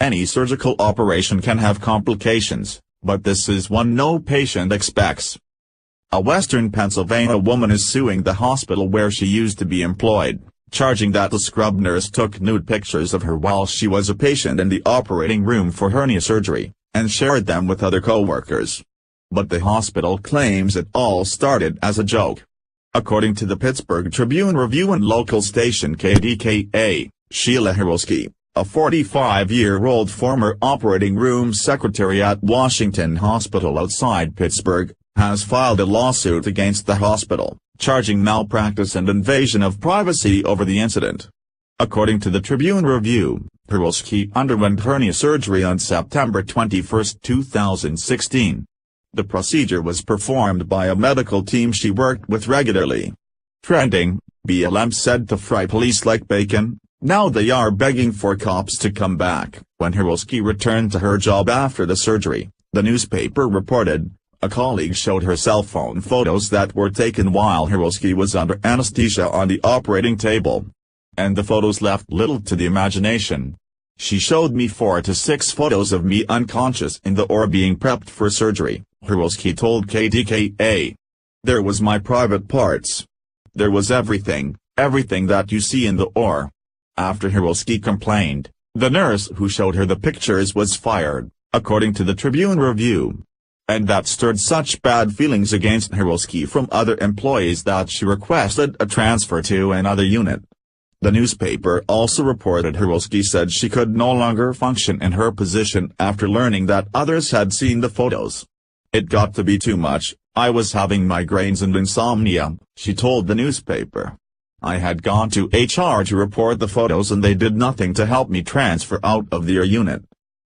Any surgical operation can have complications, but this is one no patient expects. A Western Pennsylvania woman is suing the hospital where she used to be employed, charging that the scrub nurse took nude pictures of her while she was a patient in the operating room for hernia surgery, and shared them with other co-workers. But the hospital claims it all started as a joke. According to the Pittsburgh Tribune-Review and local station KDKA, Sheila Hirosky, a 45-year-old former operating room secretary at Washington Hospital outside Pittsburgh, has filed a lawsuit against the hospital, charging malpractice and invasion of privacy over the incident. According to the Tribune-Review, Hirosky underwent hernia surgery on September 21, 2016. The procedure was performed by a medical team she worked with regularly. Trending, BLM said to fry police like bacon, now they are begging for cops to come back. When Hirosky returned to her job after the surgery, the newspaper reported, a colleague showed her cell phone photos that were taken while Hirosky was under anesthesia on the operating table. And the photos left little to the imagination. She showed me 4 to 6 photos of me unconscious in the OR being prepped for surgery, Hirosky told KDKA. There was my private parts. There was everything that you see in the OR. After Hirosky complained, the nurse who showed her the pictures was fired, according to the Tribune-Review. And that stirred such bad feelings against Hirosky from other employees that she requested a transfer to another unit. The newspaper also reported Hirosky said she could no longer function in her position after learning that others had seen the photos. It got to be too much, I was having migraines and insomnia, she told the newspaper. I had gone to HR to report the photos and they did nothing to help me transfer out of their unit.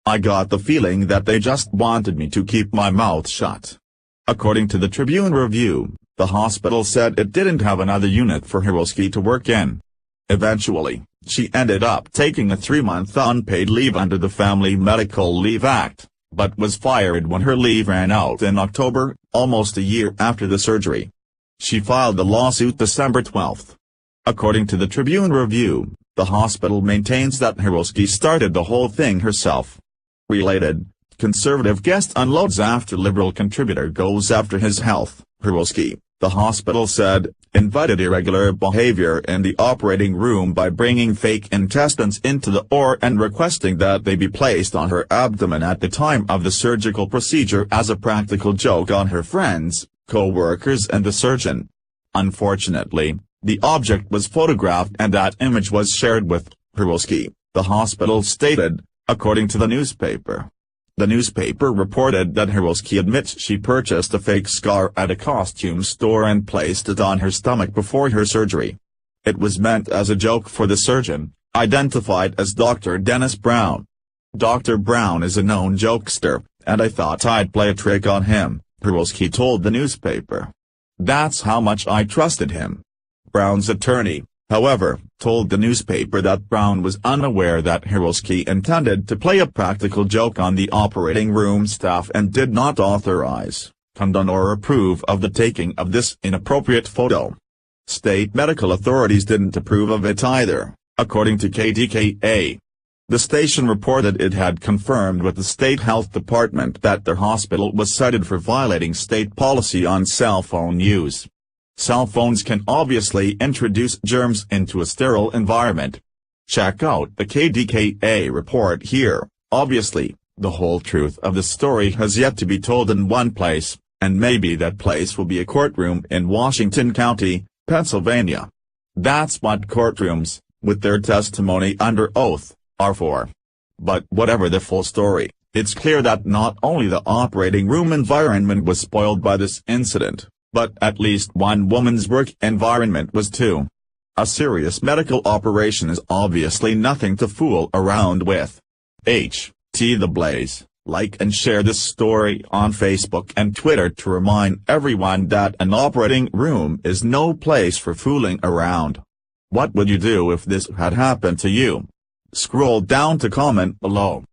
I got the feeling that they just wanted me to keep my mouth shut. According to the Tribune-Review, the hospital said it didn't have another unit for Hirosky to work in. Eventually, she ended up taking a 3-month unpaid leave under the Family Medical Leave Act, but was fired when her leave ran out in October, almost a year after the surgery. She filed the lawsuit December 12. According to the Tribune-Review, the hospital maintains that Hirosky started the whole thing herself. Related, conservative guest unloads after liberal contributor goes after his health. Hirosky, the hospital said, invited irregular behavior in the operating room by bringing fake intestines into the OR and requesting that they be placed on her abdomen at the time of the surgical procedure as a practical joke on her friends, co-workers and the surgeon. Unfortunately, the object was photographed and that image was shared with Hirosky, the hospital stated, according to the newspaper. The newspaper reported that Hirosky admits she purchased a fake scar at a costume store and placed it on her stomach before her surgery. It was meant as a joke for the surgeon, identified as Dr. Dennis Brown. Dr. Brown is a known jokester, and I thought I'd play a trick on him, Hirosky told the newspaper. That's how much I trusted him. Brown's attorney, however, told the newspaper that Brown was unaware that Hirosky intended to play a practical joke on the operating room staff and did not authorize, condone or approve of the taking of this inappropriate photo. State medical authorities didn't approve of it either, according to KDKA. The station reported it had confirmed with the state health department that their hospital was cited for violating state policy on cell phone use. Cell phones can obviously introduce germs into a sterile environment. Check out the KDKA report here. Obviously, the whole truth of the story has yet to be told in one place, and maybe that place will be a courtroom in Washington County, Pennsylvania. That's what courtrooms, with their testimony under oath, are for. But whatever the full story, it's clear that not only the operating room environment was spoiled by this incident, but at least one woman's work environment was too. A serious medical operation is obviously nothing to fool around with. The Blaze, like and share this story on Facebook and Twitter to remind everyone that an operating room is no place for fooling around. What would you do if this had happened to you? Scroll down to comment below.